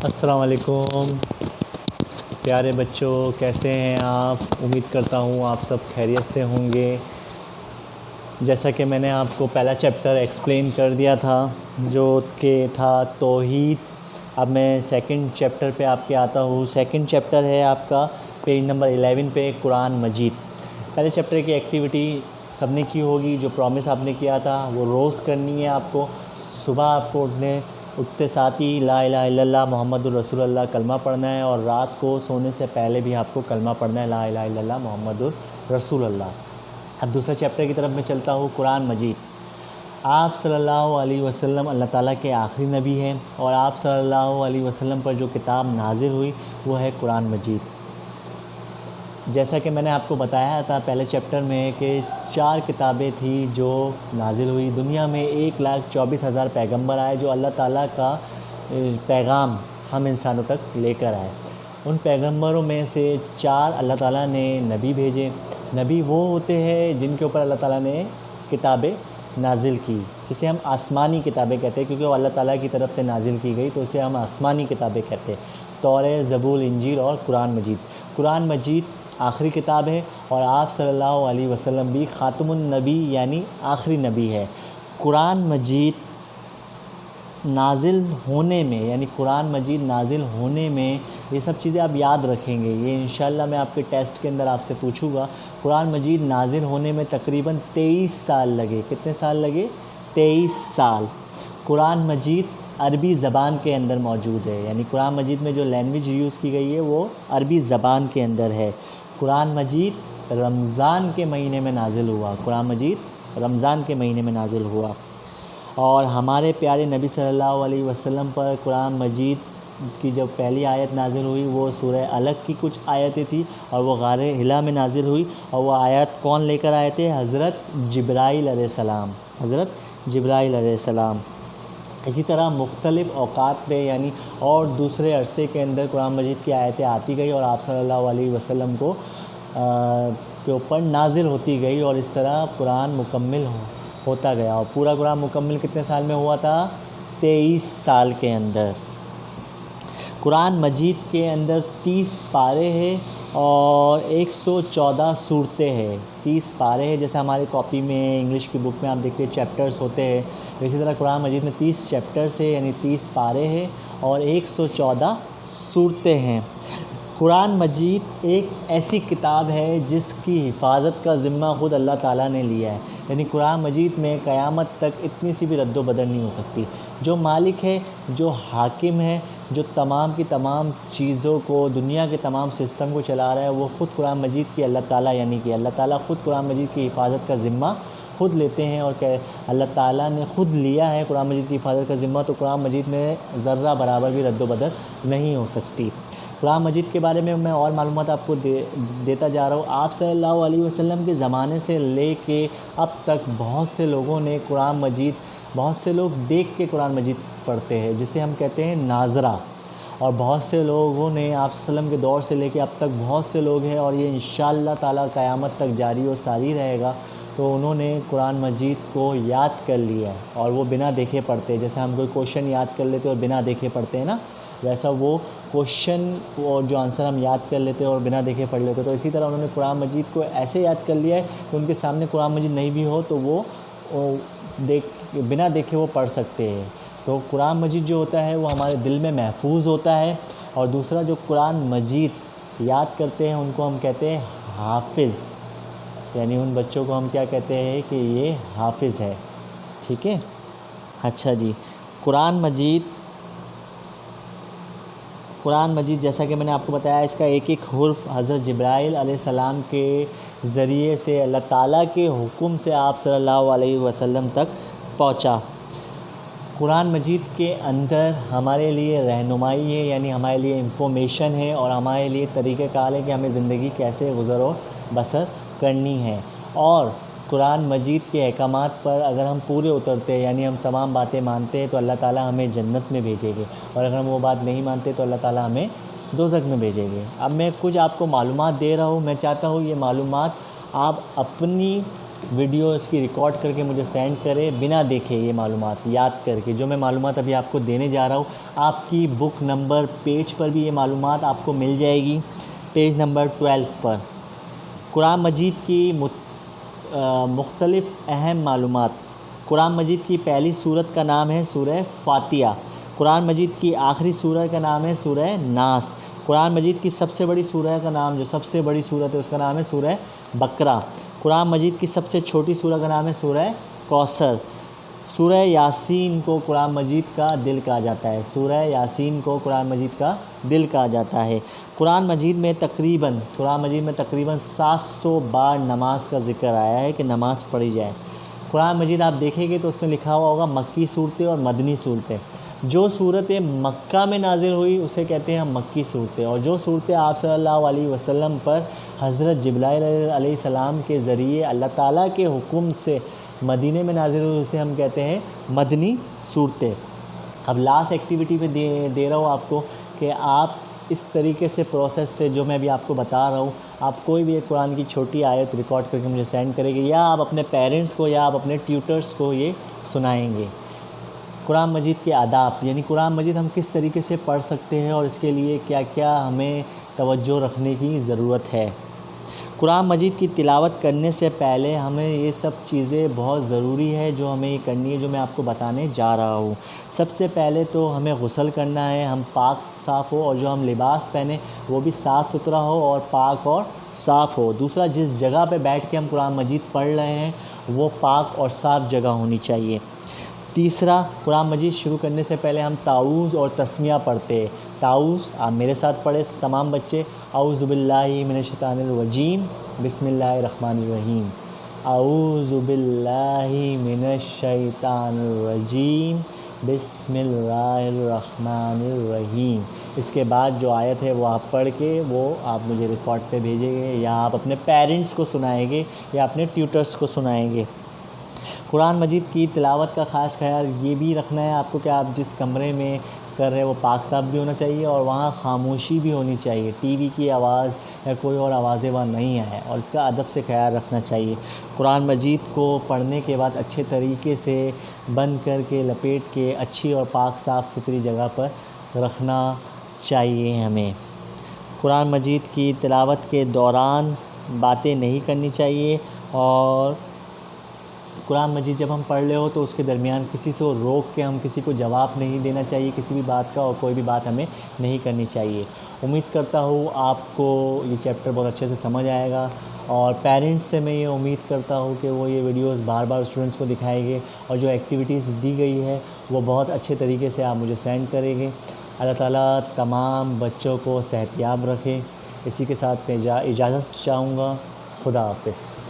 السلام علیکم پیارے بچوں، کیسے ہیں آپ؟ امید کرتا ہوں آپ سب خیریت سے ہوں گے۔ جیسا کہ میں نے آپ کو پہلا چیپٹر ایکسپلین کر دیا تھا جو کہ تھا توحید، اب میں سیکنڈ چیپٹر پہ آپ کے آتا ہوں۔ سیکنڈ چیپٹر ہے آپ کا پیج نمبر 11 پہ قرآن مجید۔ پہلے چیپٹر کی ایکٹیویٹی سب نے کی ہوگی، جو پرومس آپ نے کیا تھا وہ روز کرنی ہے آپ کو۔ صبح آپ کو اٹھتے ساتھ ہی لا الہ الا اللہ محمد الرسول اللہ کلمہ پڑھنا ہے، اور رات کو سونے سے پہلے بھی آپ کو کلمہ پڑھنا ہے، لا الہ الا اللہ محمد الرسول اللہ۔ اب دوسرے چیپٹر کی طرف میں چلتا ہوں، قرآن مجید۔ آپ صلی اللہ علیہ وسلم اللہ تعالیٰ کے آخری نبی ہیں، اور آپ صلی اللہ علیہ وسلم پر جو کتاب نازل ہوئی وہ ہے قرآن مجید۔ جیسا کہ میں نے آپ کو بتایا تھا پہلے چیپٹر میں کہ 4 کتابیں تھیں جو نازل ہوئی۔ دنیا میں 1,24,000 پیغمبر آئے جو اللہ تعالیٰ کا پیغام ہم انسانوں تک لے کر آئے۔ ان پیغمبروں میں سے 4 اللہ تعالیٰ نے نبی بھیجے۔ نبی وہ ہوتے ہیں جن کے اوپر اللہ تعالیٰ نے کتابیں نازل کی، جسے ہم آسمانی کتابیں کہتے ہیں، کیونکہ وہ اللہ تعالیٰ کی طرف سے نازل کی گئی تو اسے ہم آسمانی کتابیں کہتے ہیں۔ تورات، زبور، انجیل اور قرآن مجید۔ قرآن مجید آخری کتاب ہے، اور آپ صلی اللہ علیہ وسلم بھی خاتم النبی یعنی آخری نبی ہے۔ قرآن مجید نازل ہونے میں، یعنی قرآن مجید نازل ہونے میں یہ سب چیزیں آپ یاد رکھیں گے، یہ انشاءاللہ میں آپ کے ٹیسٹ کے اندر آپ سے پوچھوں گا۔ قرآن مجید نازل ہونے میں تقریباً 23 سال لگے۔ کتنے سال لگے؟ 23 سال۔ قرآن مجید عربی زبان کے اندر موجود ہے، یعنی قرآن مجید میں جو لینگویج یوز کی گئی ہے وہ عربی زبان کے اندر ہے۔ قرآن مجید رمضان کے مہینے میں نازل ہوا۔ قرآن مجید رمضان کے مہینے میں نازل ہوا، اور ہمارے پیارے نبی صلی اللہ علیہ وسلم پر قرآن مجید کی جب پہلی آیت نازل ہوئی وہ سورہ علق کی کچھ آیتیں تھیں، اور وہ غار حرا میں نازل ہوئی، اور وہ آیت کون لے کر آئے تھے؟ حضرت جبرائیل علیہ السلام۔ حضرت جبرائیل علیہ السلام۔ اسی طرح مختلف اوقات پہ یعنی اور دوسرے عرصے کے اندر قرآن مجید کی آیتیں آتی گئی، اور آپ صلی اللہ علیہ وسلم کے اوپر نازل ہوتی گئی، اور اس طرح قرآن مکمل ہوتا گیا۔ اور پورا قرآن مکمل کتنے سال میں ہوا تھا؟ 23 سال کے اندر۔ قرآن مجید کے اندر 30 پارے ہیں اور 114 صورتیں ہیں۔ 30 پارے ہیں، جیسے ہماری کاپی میں انگلش کی بک میں آپ دیکھتے ہیں چیپٹرز ہوتے ہیں، اسی طرح قرآن مجید میں 30 چیپٹرز ہیں، یعنی 30 پارے ہیں اور 114 صورتیں ہیں۔ قرآن مجید ایک ایسی کتاب ہے جس کی حفاظت کا ذمہ خود اللہ تعالیٰ نے لیا ہے، یعنی قرآن مجید میں قیامت تک اتنی سی بھی رد و بدل نہیں ہو سکتی۔ جو مالک ہے، جو حاکم ہے، جو تمام کی تمام چیزوں کو، دنیا کے تمام سسٹم کو چلا رہا ہے، وہ خود قرآن مجید کی اللہ تعالیٰ، یعنی کہ اللہ تعالیٰ خود قرآن مجید کی حفاظت کا ذمہ خود لیتے ہیں، اور کہ اللہ تعالیٰ نے خود لیا ہے قرآن مجید کی حفاظت کا ذمہ، تو قرآن مجید میں ذرہ برابر بھی رد و بدل نہیں ہو سکتی۔ قرآن مجید کے بارے میں اور معلومات آپ کو دیتا جا رہا ہوں۔ آپ صلی اللہ علیہ وسلم کے زمانے سے لے کے اب تک بہت سے لوگوں نے قرآن مجید، بہت سے لوگ دیکھ کے قرآن مجید پڑھتے ہیں، جسے ہم کہتے ہیں ناظرہ، اور بہت سے لوگوں نے آپ صلی اللہ علیہ وسلم کے دور سے لے کے اب تک بہت سے لوگ ہیں، اور یہ انشاءاللہ تعالیٰ قیامت تک جاری و ساری رہے گا، تو انہوں نے قرآن مجید کو یاد کر لیا ہے، اور وہ بنا دیکھے پڑھتے ہیں۔ جیسے ہم کوئی کوشچن یاد کر لیتے اور بنا دیکھے پڑھتے ہیں نا، ویسا وہ کوشچن اور جو آنسر ہم یاد کر لیتے اور بنا دیکھے پڑھ لیتے، تو اسی طرح انہوں نے قرآن مجید کو ایسے یاد کر لیا ہے کہ ان کے سامنے قرآن مجید نہیں بھی ہو تو وہ بنا دیکھے وہ پڑھ سکتے ہیں۔ تو قرآن مجید جو ہوتا ہے وہ ہمارے دل میں محفوظ ہوتا ہے، اور دوسرا جو قرآن مجید یاد کرتے ہیں ان کو ہم کہتے ہیں حافظ، یعنی ان بچوں کو ہم کیا کہتے ہیں کہ یہ حافظ ہے، ٹھیک ہے۔ اچھا جی، قرآن مجید جیسا کہ میں نے آپ کو بتایا، اس کا ایک ایک حرف حضرت جبرائیل علیہ السلام کے ذریعے سے اللہ تعالیٰ کے حکم سے آپ صلی اللہ علیہ وسلم تک پہنچا۔ قرآن مجید کے اندر ہمارے لیے رہنمائی ہے، یعنی ہمارے لیے انفارمیشن ہے، اور ہمارے لیے طریقہ کار ہے کہ ہمیں زندگی کیسے گزر و بسر کرنی ہے۔ اور قرآن مجید کے احکامات پر اگر ہم پورے اترتے ہیں، یعنی ہم تمام باتیں مانتے ہیں، تو اللہ تعالیٰ ہمیں جنت میں بھیجیں گے، اور اگر ہم وہ بات نہیں مانتے تو اللہ تعالیٰ ہمیں دوزخ میں بھیجیں گے۔ اب میں کچھ آپ کو معلومات دے رہا ہوں، میں چاہتا ہوں یہ معلومات آپ اپنی ویڈیوز کی ریکارڈ کر کے مجھے سینڈ کرے بنا دیکھے، یہ معلومات یاد کر کے جو میں معلومات ابھی آپ کو دینے جا رہا ہوں، آپ کی بک نمبر پیج پر بھی یہ معلومات آپ کو مل جائے گی، پیج نمبر 12 پر۔ قرآن مجید کی مختلف اہم معلومات۔ قرآن مجید کی پہلی سورت کا نام ہے سورہ فاتحہ۔ قرآن مجید کی آخری سورہ کا نام ہے سورہ ناس۔ قرآن مجید کی سب سے بڑی سورہ کا نام، جو سب سے بڑی سورت ہے اس کا نام ہے سورہ بقرہ۔ قرآن مجید کی سب سے چھوٹی سورہ کا نام ہے سورہ کوثر۔ سورہ یاسین کو قرآن مجید کا دل کہا جاتا ہے۔ سورہ یاسین کو قرآن مجید کا دل کہا جاتا ہے۔ قرآن مجید میں تقریباً 700 بار نماز کا ذکر آیا ہے کہ نماز پڑھی جائے۔ قرآن مجید آپ دیکھیں گے تو اس میں لکھا ہوا ہوگا مکی صورتیں اور مدنی صورتیں۔ جو صورتیں مکہ میں نازل ہوئی اسے کہتے ہیں مکی صورتیں، اور جو صورتیں آپ صلی اللہ علیہ وسلم پر حضرت جبرائیل علیہ السلام کے ذریعے اللہ تعالیٰ کے حکم سے مدینے میں نازل ہوئی اسے ہم کہتے ہیں مدنی صورتیں۔ اب لاسٹ ایکٹیویٹی پہ دے رہا ہوں آپ کو کہ آپ اس طریقے سے پروسیس سے جو میں ابھی آپ کو بتا رہا ہوں، آپ کوئی بھی ایک قرآن کی چھوٹی آیت ریکارڈ کر کے مجھے سینڈ کریں گے، یا آپ اپنے پیرنٹس کو یا آپ اپنے ٹیوٹرز کو یہ سنائیں گے۔ قرآن مجید کے آداب، یعنی قرآن مجید ہم کس طریقے سے پڑھ سکتے ہیں اور اس کے لیے کیا کیا ہمیں توجہ رکھنے کی ضرورت ہے۔ قرآن مجید کی تلاوت کرنے سے پہلے ہمیں یہ سب چیزیں بہت ضروری ہے جو ہمیں یہ کرنی ہے، جو میں آپ کو بتانے جا رہا ہوں۔ سب سے پہلے تو ہمیں غسل کرنا ہے، ہم پاک صاف ہو، اور جو ہم لباس پہنیں وہ بھی صاف ستھرا ہو اور پاک اور صاف ہو۔ دوسرا، جس جگہ پہ بیٹھ کے ہم قرآن مجید پڑھ رہے ہیں وہ پاک اور صاف جگہ ہونی چاہیے۔ تیسرا، قرآن مجید شروع کرنے سے پہلے ہم تعوذ اور تسمیہ پڑھتے ہیں۔ تعوذ آپ میرے ساتھ پڑھیں تمام بچے، اعوذ باللہ من الشیطان الرجیم بسم اللہ الرحمن الرحیم، اعوذ باللہ من الشیطان الرجیم بسم اللہ الرحمن الرحیم۔ اس کے بعد جو آیت ہے وہ آپ پڑھ کے وہ آپ مجھے ریکارڈ پہ بھیجیں گے، یا آپ اپنے پیرنٹس کو سنائیں گے یا اپنے ٹیوٹرز کو سنائیں گے۔ قرآن مجید کی تلاوت کا خاص خیال یہ بھی رکھنا ہے آپ کو کہ آپ جس کمرے میں کر رہے وہ پاک صاف بھی ہونا چاہیے اور وہاں خاموشی بھی ہونی چاہیے، ٹی وی کی آواز یا کوئی اور آوازیں وہاں نہیں آئے، اور اس کا ادب سے خیال رکھنا چاہیے۔ قرآن مجید کو پڑھنے کے بعد اچھے طریقے سے بند کر کے لپیٹ کے اچھی اور پاک صاف ستھری جگہ پر رکھنا چاہیے ہمیں۔ قرآن مجید کی تلاوت کے دوران باتیں نہیں کرنی چاہیے، اور قرآن مجید جب ہم پڑھ رہے ہو تو اس کے درمیان کسی سے روک کے ہم کسی کو جواب نہیں دینا چاہیے کسی بھی بات کا، اور کوئی بھی بات ہمیں نہیں کرنی چاہیے۔ امید کرتا ہوں آپ کو یہ چیپٹر بہت اچھے سے سمجھ آئے گا، اور پیرنٹس سے میں یہ امید کرتا ہوں کہ وہ یہ ویڈیوز بار بار اسٹوڈنٹس کو دکھائیں گے، اور جو ایکٹیویٹیز دی گئی ہے وہ بہت اچھے طریقے سے آپ مجھے سینڈ کریں گے۔ اللہ تعالیٰ تمام بچوں کو صحت یاب رکھے۔ اسی کے ساتھ میں اجازت چاہوں گا۔ خدا حافظ۔